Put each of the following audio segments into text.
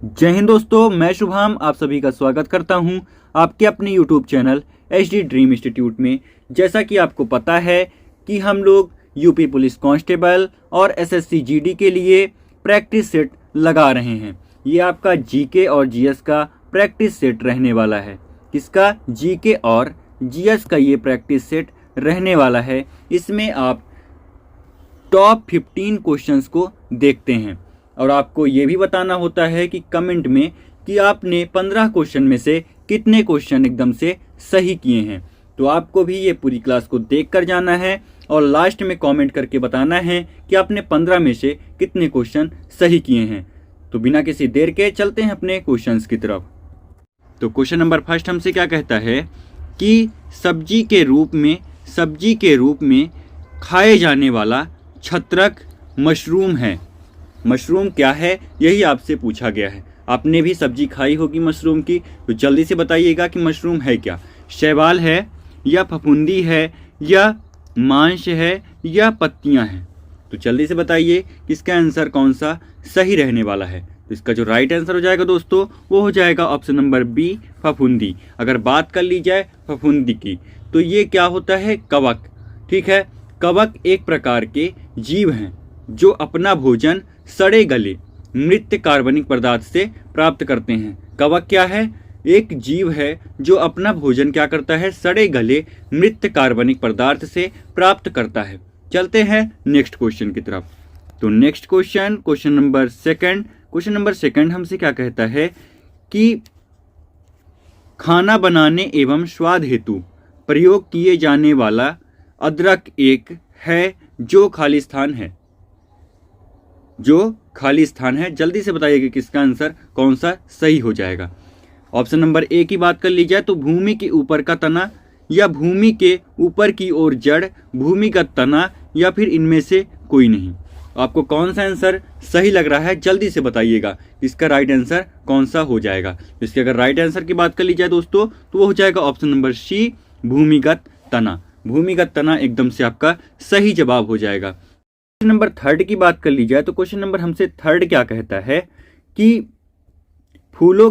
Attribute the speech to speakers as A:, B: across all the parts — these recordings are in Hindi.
A: जय हिंद दोस्तों, मैं शुभाम आप सभी का स्वागत करता हूं आपके अपने YouTube channel HD dream institute में। जैसा कि आपको पता है कि हम लोग यूपी पुलिस कांस्टेबल और SSC GD के लिए प्रैक्टिस सेट लगा रहे हैं। ये आपका GK और GS का प्रैक्टिस सेट रहने वाला है। किसका? GK और GS का ये प्रैक्टिस सेट रहने वाला है। इसमें आप टॉप 15 क्वेश्चंस को देखते हैं और आपको ये भी बताना होता है कि कमेंट में कि आपने 15 क्वेश्चन में से कितने क्वेश्चन एकदम से सही किए हैं। तो आपको भी ये पूरी क्लास को देख कर जाना है और लास्ट में कमेंट करके बताना है कि आपने 15 में से कितने क्वेश्चन सही किए हैं। तो बिना किसी देर के चलते हैं अपने क्वेश्चंस की तरफ। तो क्वेश्चन नंबर फर्स्ट हमसे क्या कहता है कि सब्जी के रूप में खाए जाने वाला छत्रक मशरूम है। मशरूम क्या है, यही आपसे पूछा गया है। आपने भी सब्जी खाई होगी मशरूम की, तो जल्दी से बताइएगा कि मशरूम है क्या। शैवाल है या फफूंदी है या मांस है या पत्तियां हैं। तो जल्दी से बताइए कि इसका आंसर कौन सा सही रहने वाला है। तो इसका जो राइट आंसर हो जाएगा दोस्तों, वो हो जाएगा ऑप्शन नंबर बी, फफूंदी। अगर बात कर ली जाए फफूंदी की, तो ये क्या होता है? कवक। ठीक है, कवक एक प्रकार के जीव हैं जो अपना भोजन सड़े गले मृत कार्बनिक पदार्थ से प्राप्त करते हैं। कवक क्या है? एक जीव है जो अपना भोजन क्या करता है? सड़े गले मृत कार्बनिक पदार्थ से प्राप्त करता है। चलते हैं नेक्स्ट क्वेश्चन की तरफ। तो नेक्स्ट क्वेश्चन नंबर सेकंड हमसे क्या कहता है कि खाना बनाने एवं स्वाद हेतु प्रयोग किए जाने वाला अदरक एक है जो खालिस्तान है। जल्दी से बताइएगा कि इसका आंसर कौन सा सही हो जाएगा। ऑप्शन नंबर ए की बात कर ली जाए तो भूमि के ऊपर का तना या भूमि के ऊपर की ओर जड़, भूमिगत तना या फिर इनमें से कोई नहीं। आपको कौन सा आंसर सही लग रहा है, जल्दी से बताइएगा इसका राइट आंसर कौन सा हो जाएगा। इसके अगर राइट आंसर की बात कर ली जाए दोस्तों, तो वो हो जाएगा ऑप्शन नंबर सी, भूमिगत तना। भूमिगत तना एकदम से आपका सही जवाब हो जाएगा। क्वेश्चन नंबर थर्ड की बात कर ली जाए तो क्वेश्चन नंबर हमसे थर्ड क्या कहता है कि फूलों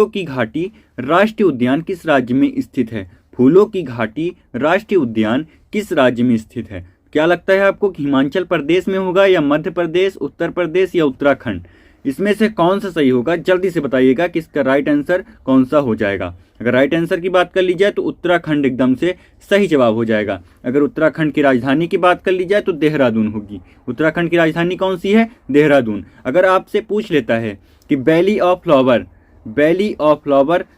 A: की घाटी राष्ट्रीय उद्यान किस राज्य में स्थित है। फूलों की घाटी राष्ट्रीय उद्यान किस राज्य में स्थित है? क्या लगता है आपको कि हिमाचल प्रदेश में होगा या मध्य प्रदेश, उत्तर प्रदेश या उत्तराखंड? इसमें से कौन सा सही होगा, जल्दी से बताइएगा कि इसका राइट आंसर कौन सा हो जाएगा। अगर राइट आंसर की बात कर ली जाए तो उत्तराखंड एकदम से सही जवाब हो जाएगा। अगर उत्तराखंड की राजधानी की बात कर ली जाए तो देहरादून होगी। उत्तराखंड की राजधानी कौन सी है? देहरादून। अगर आपसे पूछ लेता है कि वैली ऑफ फ्लावर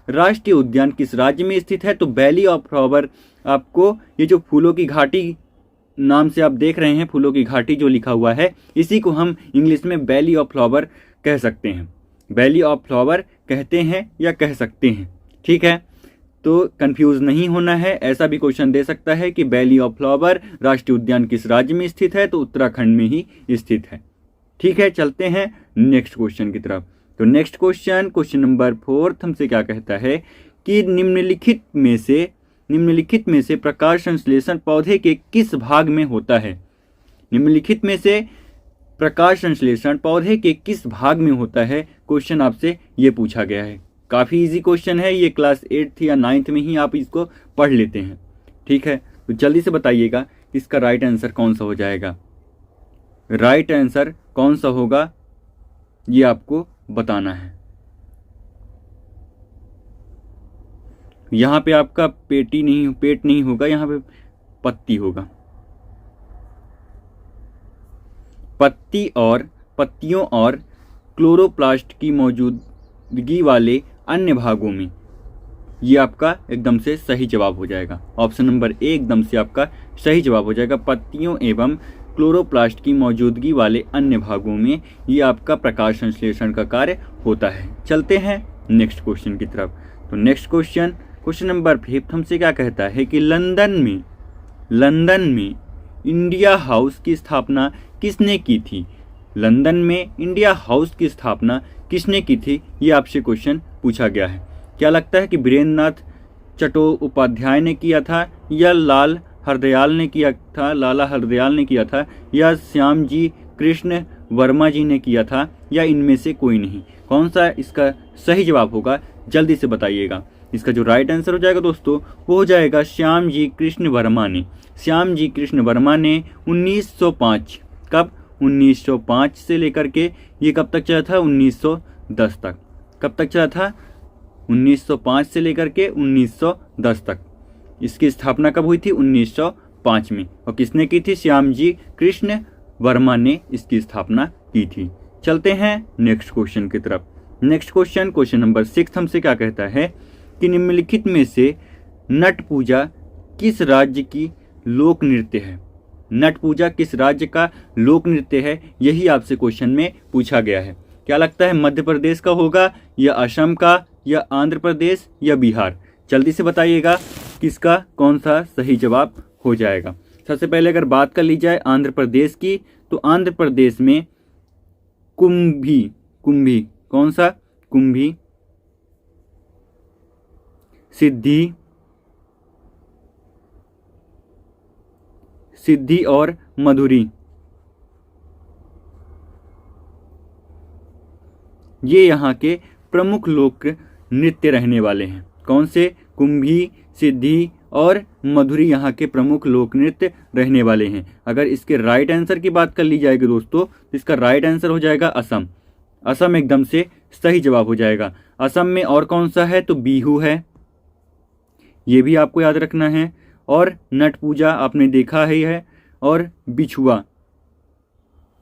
A: राष्ट्रीय उद्यान किस राज्य में स्थित है, तो वैली ऑफ फ्लावर आपको ये जो फूलों की घाटी नाम से आप देख रहे हैं, फूलों की घाटी जो लिखा हुआ है, इसी को हम इंग्लिश में वैली ऑफ फ्लावर कह सकते हैं। वैली ऑफ फ्लावर कहते हैं या कह सकते हैं। ठीक है, तो कंफ्यूज नहीं होना है। ऐसा भी क्वेश्चन दे सकता है कि वैली ऑफ फ्लावर राष्ट्रीय उद्यान किस राज्य में स्थित है, तो उत्तराखंड में ही स्थित है। ठीक है, चलते हैं नेक्स्ट क्वेश्चन की तरफ। तो नेक्स्ट क्वेश्चन नंबर फोर्थ हमसे क्या कहता है कि निम्नलिखित में से प्रकाश संश्लेषण पौधे के किस भाग में होता है। निम्नलिखित में से प्रकाश संश्लेषण पौधे के किस भाग में होता है, क्वेश्चन आपसे ये पूछा गया है। काफ़ी इजी क्वेश्चन है, ये क्लास 8th या 9th में ही आप इसको पढ़ लेते हैं। ठीक है, तो जल्दी से बताइएगा इसका राइट आंसर कौन सा हो जाएगा। राइट आंसर कौन सा होगा ये आपको बताना है। यहाँ पे आपका पेट नहीं होगा, यहाँ पे पत्ती होगा। पत्तियों और क्लोरोप्लास्ट की मौजूदगी वाले अन्य भागों में, ये आपका एकदम से सही जवाब हो जाएगा। ऑप्शन नंबर ए एकदम से आपका सही जवाब हो जाएगा। पत्तियों एवं क्लोरोप्लास्ट की मौजूदगी वाले अन्य भागों में ये आपका प्रकाश संश्लेषण का कार्य होता है। चलते हैं नेक्स्ट क्वेश्चन की तरफ। तो नेक्स्ट क्वेश्चन नंबर 5 हमसे क्या कहता है कि लंदन में इंडिया हाउस की स्थापना किसने की थी। लंदन में इंडिया हाउस की स्थापना किसने की थी, ये आपसे क्वेश्चन पूछा गया है। क्या लगता है कि वीरेंद्रनाथ चट्टोपाध्याय ने किया था या लाला हरदयाल ने किया था या श्यामजी कृष्ण वर्मा जी ने किया था या इनमें से कोई नहीं? कौन सा इसका सही जवाब होगा, जल्दी से बताइएगा। इसका जो राइट आंसर हो जाएगा दोस्तों वो हो जाएगा श्याम जी कृष्ण वर्मा ने। श्याम जी कृष्ण वर्मा ने 1905, कब? 1905 से लेकर के ये कब तक चला था? 1910 तक। कब तक चला था? 1905 से लेकर के 1910 तक। इसकी स्थापना कब हुई थी? 1905 में। और किसने की थी? श्याम जी कृष्ण वर्मा ने इसकी स्थापना की थी। चलते हैं नेक्स्ट क्वेश्चन की तरफ। नेक्स्ट क्वेश्चन, क्वेश्चन नंबर 6 हमसे क्या कहता है कि निम्नलिखित में से नट पूजा किस राज्य की लोक नृत्य है? नट पूजा किस राज्य का लोक नृत्य है, यही आपसे क्वेश्चन में पूछा गया है। क्या लगता है, मध्य प्रदेश का होगा या असम का या आंध्र प्रदेश या बिहार? जल्दी से बताइएगा किसका कौन सा सही जवाब हो जाएगा। सबसे पहले अगर बात कर ली जाए आंध्र प्रदेश की, तो आंध्र प्रदेश में कुंभी कौन सा? कुंभी, सिद्धि और मधुरी, ये यहाँ के प्रमुख लोक नृत्य रहने वाले हैं। कौन से? कुंभी, सिद्धि और मधुरी यहाँ के प्रमुख लोक नृत्य रहने वाले हैं। अगर इसके राइट आंसर की बात कर ली जाएगी दोस्तों, तो इसका राइट आंसर हो जाएगा असम। असम एकदम से सही जवाब हो जाएगा। असम में और कौन सा है? तो बिहू है, ये भी आपको याद रखना है। और नट पूजा आपने देखा ही है। और बिछुआ,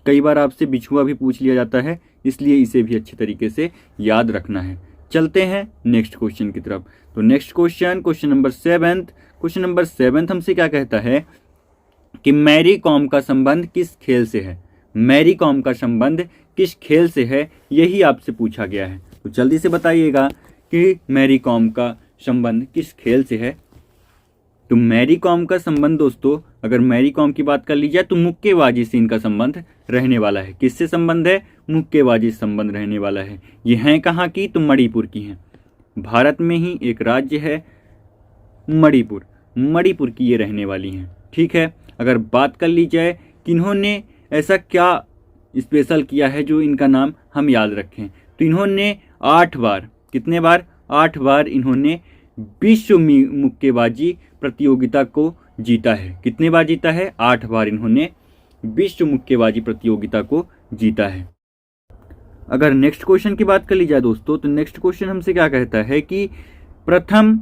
A: कई बार आपसे बिछुआ भी पूछ लिया जाता है, इसलिए इसे भी अच्छे तरीके से याद रखना है। चलते हैं नेक्स्ट क्वेश्चन की तरफ। तो next question, question number 7। Question number 7 हमसे क्या कहता है कि मैरी कॉम का संबंध किस खेल से है? मैरी कॉम का संबंध किस खेल से है, यही आपसे पूछा गया है। तो जल्दी से बताइएगा कि मैरी कॉम का संबंध किस खेल से है। तो मैरी कॉम का संबंध दोस्तों, अगर मैरी कॉम की बात कर ली जाए तो मुक्केबाजी से इनका संबंध रहने वाला है। किससे संबंध है? मुक्केबाजी से संबंध रहने वाला है। ये हैं कहाँ की? तो मणिपुर की हैं। भारत में ही एक राज्य है मणिपुर की ये रहने वाली हैं। ठीक है। अगर बात कर ली जाए किन्होंने ऐसा क्या स्पेशल किया है जो इनका नाम हम याद रखें, तो इन्होंने 8 बार, कितने बार? 8 बार इन्होंने विश्व मुक्केबाजी प्रतियोगिता को जीता है। कितने बार जीता है? 8 बार इन्होंने विश्व मुक्केबाजी प्रतियोगिता को जीता है। अगर नेक्स्ट क्वेश्चन की बात कर ली जाए दोस्तों, तो नेक्स्ट क्वेश्चन हमसे क्या कहता है कि प्रथम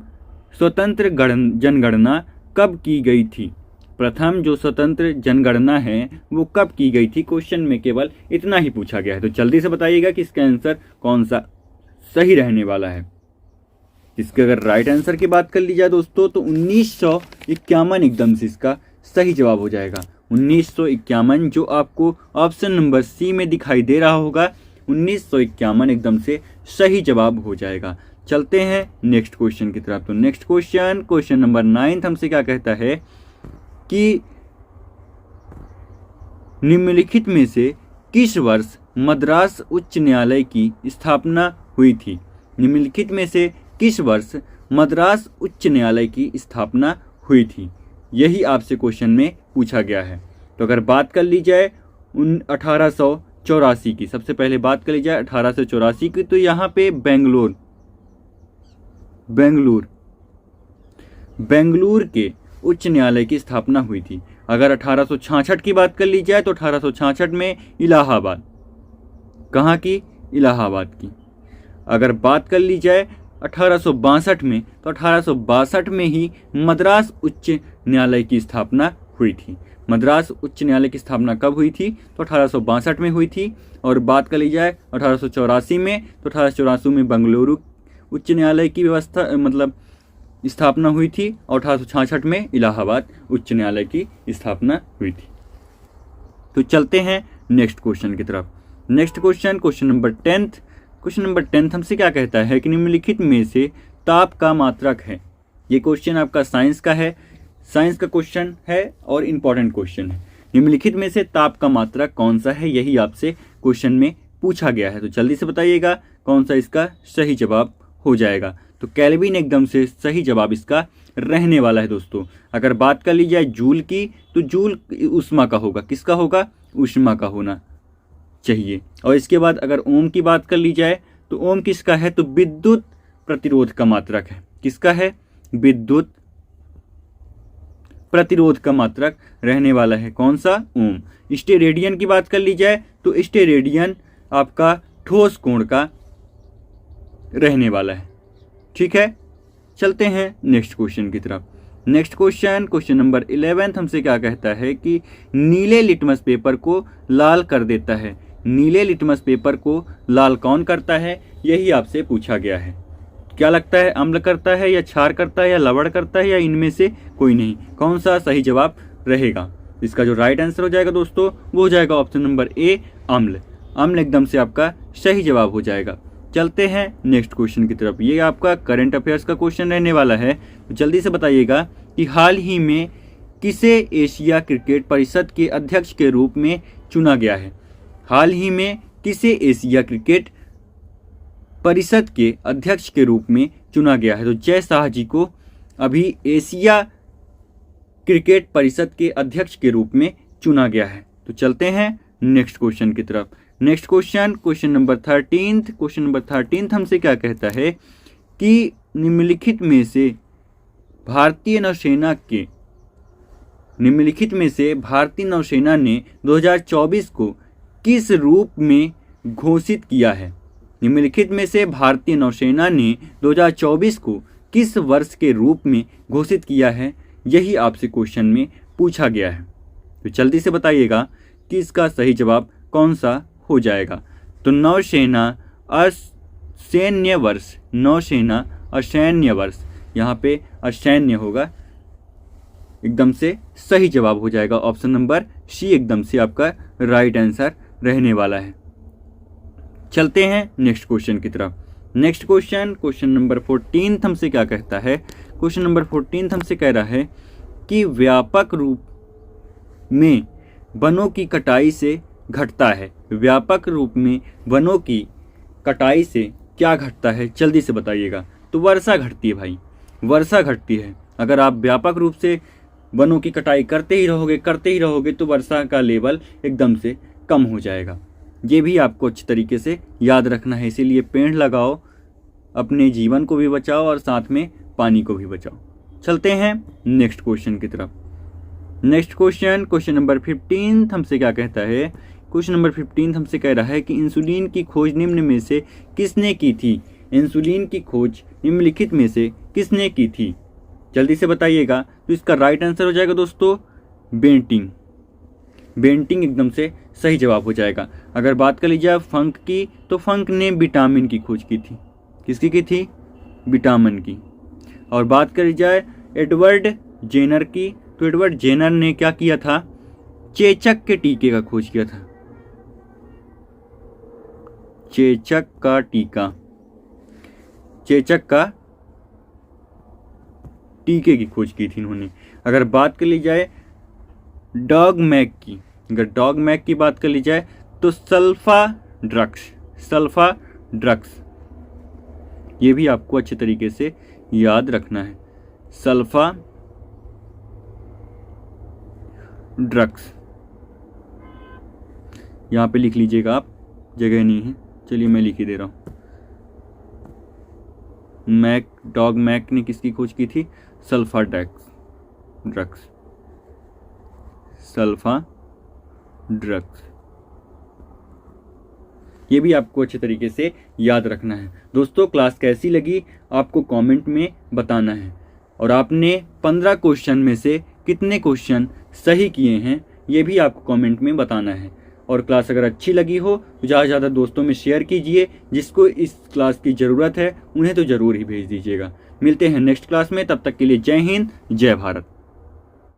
A: स्वतंत्र जनगणना कब की गई थी? प्रथम जो स्वतंत्र जनगणना है वो कब की गई थी? क्वेश्चन में केवल इतना ही पूछा गया है। तो जल्दी से बताइएगा कि इसका आंसर कौन सा सही रहने वाला है। इसके अगर राइट आंसर की बात कर ली जाए दोस्तों, तो 1951 एकदम से इसका सही जवाब हो जाएगा। 1951 जो आपको ऑप्शन नंबर सी में दिखाई दे रहा होगा, 1951 एकदम से सही जवाब हो जाएगा। चलते हैं नेक्स्ट क्वेश्चन की तरफ। तो नेक्स्ट क्वेश्चन, क्वेश्चन नंबर 9 हमसे क्या कहता है कि निम्नलिखित में से किस वर्ष मद्रास उच्च न्यायालय की स्थापना हुई थी? निम्नलिखित में से किस वर्ष मद्रास उच्च न्यायालय की स्थापना हुई थी, यही आपसे क्वेश्चन में पूछा गया है। तो अगर बात कर ली जाए 1884 की, सबसे पहले बात कर ली जाए 1884 की, तो यहाँ पे बेंगलुरु के उच्च न्यायालय की स्थापना हुई थी। अगर 1866 की बात कर ली जाए तो 1866 में इलाहाबाद, कहाँ की? इलाहाबाद की। अगर बात कर ली जाए 1862 में, तो 1862 में ही मद्रास उच्च न्यायालय की स्थापना हुई थी। मद्रास उच्च न्यायालय की स्थापना कब हुई थी? तो 1862 में हुई थी। और बात कर ली जाए 1884 में, तो 1884 में बेंगलुरु उच्च न्यायालय की व्यवस्था स्थापना हुई थी। और 1866 में इलाहाबाद उच्च न्यायालय की स्थापना हुई थी। तो चलते हैं नेक्स्ट क्वेश्चन की तरफ। Next question, question number 10। Question number 10 हमसे क्या कहता है कि निम्नलिखित में से ताप का मात्रक है। ये क्वेश्चन आपका साइंस का है, साइंस का क्वेश्चन है और इम्पॉर्टेंट क्वेश्चन है। निम्नलिखित में से ताप का मात्रक कौन सा है, यही आपसे क्वेश्चन में पूछा गया है। तो जल्दी से बताइएगा कौन सा इसका सही जवाब हो जाएगा। तो केल्विन एकदम से सही जवाब इसका रहने वाला है दोस्तों। अगर बात कर ली जाए जूल की, तो जूल उष्मा का होगा। किसका होगा? उष्मा का होना। चाहिए। और इसके बाद अगर ओम की बात कर ली जाए तो ओम किसका है, तो विद्युत प्रतिरोध का मात्रक है। किसका है, विद्युत प्रतिरोध का मात्रक रहने वाला है कौन सा, ओम। स्टेरेडियन की बात कर ली जाए तो स्टेरेडियन आपका ठोस कोण का रहने वाला है। ठीक है, चलते हैं नेक्स्ट क्वेश्चन की तरफ। नेक्स्ट क्वेश्चन नंबर 11 हमसे क्या कहता है कि नीले लिटमस पेपर को लाल कर देता है। नीले लिटमस पेपर को लाल कौन करता है, यही आपसे पूछा गया है। क्या लगता है, अम्ल करता है या क्षार करता है या लवण करता है या इनमें से कोई नहीं, कौन सा सही जवाब रहेगा। इसका जो राइट आंसर हो जाएगा दोस्तों वो हो जाएगा ऑप्शन नंबर ए, अम्ल। अम्ल एकदम से आपका सही जवाब हो जाएगा। चलते हैं नेक्स्ट क्वेश्चन की तरफ। ये आपका करंट अफेयर्स का क्वेश्चन रहने वाला है, तो जल्दी से बताइएगा कि हाल ही में किसे एशिया क्रिकेट परिषद के अध्यक्ष के रूप में चुना गया है। हाल ही में किसे एशिया क्रिकेट परिषद के अध्यक्ष के रूप में चुना गया है, तो जय शाह जी को अभी एशिया क्रिकेट परिषद के अध्यक्ष के रूप में चुना गया है। तो चलते हैं नेक्स्ट क्वेश्चन की तरफ। नेक्स्ट क्वेश्चन नंबर 13 हमसे क्या कहता है कि निम्नलिखित में से भारतीय नौसेना ने 2024 को किस रूप में घोषित किया है। निम्नलिखित में से भारतीय नौसेना ने 2024 को किस वर्ष के रूप में घोषित किया है, यही आपसे क्वेश्चन में पूछा गया है। तो जल्दी से बताइएगा कि इसका सही जवाब कौन सा हो जाएगा। तो नौसेना असैन्य वर्ष, नौसेना असैन्य वर्ष, यहाँ पे असैन्य होगा, एकदम से सही जवाब हो जाएगा। ऑप्शन नंबर सी एकदम से आपका राइट आंसर रहने वाला है। चलते हैं नेक्स्ट क्वेश्चन की तरफ। नेक्स्ट क्वेश्चन नंबर 14 हमसे क्या कहता है। क्वेश्चन नंबर 14 हमसे कह रहा है कि व्यापक रूप में वनों की कटाई से घटता है। व्यापक रूप में वनों की कटाई से क्या घटता है, जल्दी से बताइएगा। तो वर्षा घटती है भाई, वर्षा घटती है। अगर आप व्यापक रूप से वनों की कटाई करते ही रहोगे तो वर्षा का लेवल एकदम से कम हो जाएगा। ये भी आपको अच्छी तरीके से याद रखना है। इसीलिए पेड़ लगाओ, अपने जीवन को भी बचाओ और साथ में पानी को भी बचाओ। चलते हैं नेक्स्ट क्वेश्चन की तरफ। नेक्स्ट क्वेश्चन नंबर 15 हमसे क्या कहता है। क्वेश्चन नंबर 15 हमसे कह रहा है कि इंसुलिन की खोज निम्न में से किसने की थी। इंसुलिन की खोज निम्नलिखित में से किसने की थी, जल्दी से बताइएगा। तो इसका राइट आंसर हो जाएगा दोस्तों बेंटिंग। बेंटिंग एकदम से सही जवाब हो जाएगा। अगर बात कर लीजिए फंक की, तो फंक ने विटामिन की खोज की थी। किसकी की थी, विटामिन की। और बात करी जाए एडवर्ड जेनर की, तो एडवर्ड जेनर ने क्या किया था, चेचक के टीके का खोज किया था। चेचक का टीका, चेचक का टीके की खोज की थी इन्होंने। अगर बात कर ली जाए डॉग मैक की, अगर डॉग मैक की बात कर ली जाए तो सल्फा ड्रग्स, ये भी आपको अच्छे तरीके से याद रखना है। सल्फा ड्रग्स यहाँ पे लिख लीजिएगा आप, जगह नहीं है, चलिए मैं लिख ही दे रहा हूँ। डॉग मैक ने किसकी खोज की थी, सल्फा ड्रग्स, सल्फा ड्रग्स। ये भी आपको अच्छे तरीके से याद रखना है। दोस्तों क्लास कैसी लगी आपको कमेंट में बताना है, और आपने 15 क्वेश्चन में से कितने क्वेश्चन सही किए हैं ये भी आपको कमेंट में बताना है। और क्लास अगर अच्छी लगी हो तो ज़्यादा से ज़्यादा दोस्तों में शेयर कीजिए, जिसको इस क्लास की ज़रूरत है उन्हें तो ज़रूर ही भेज दीजिएगा। मिलते हैं नेक्स्ट क्लास में, तब तक के लिए जय हिंद, जय भारत।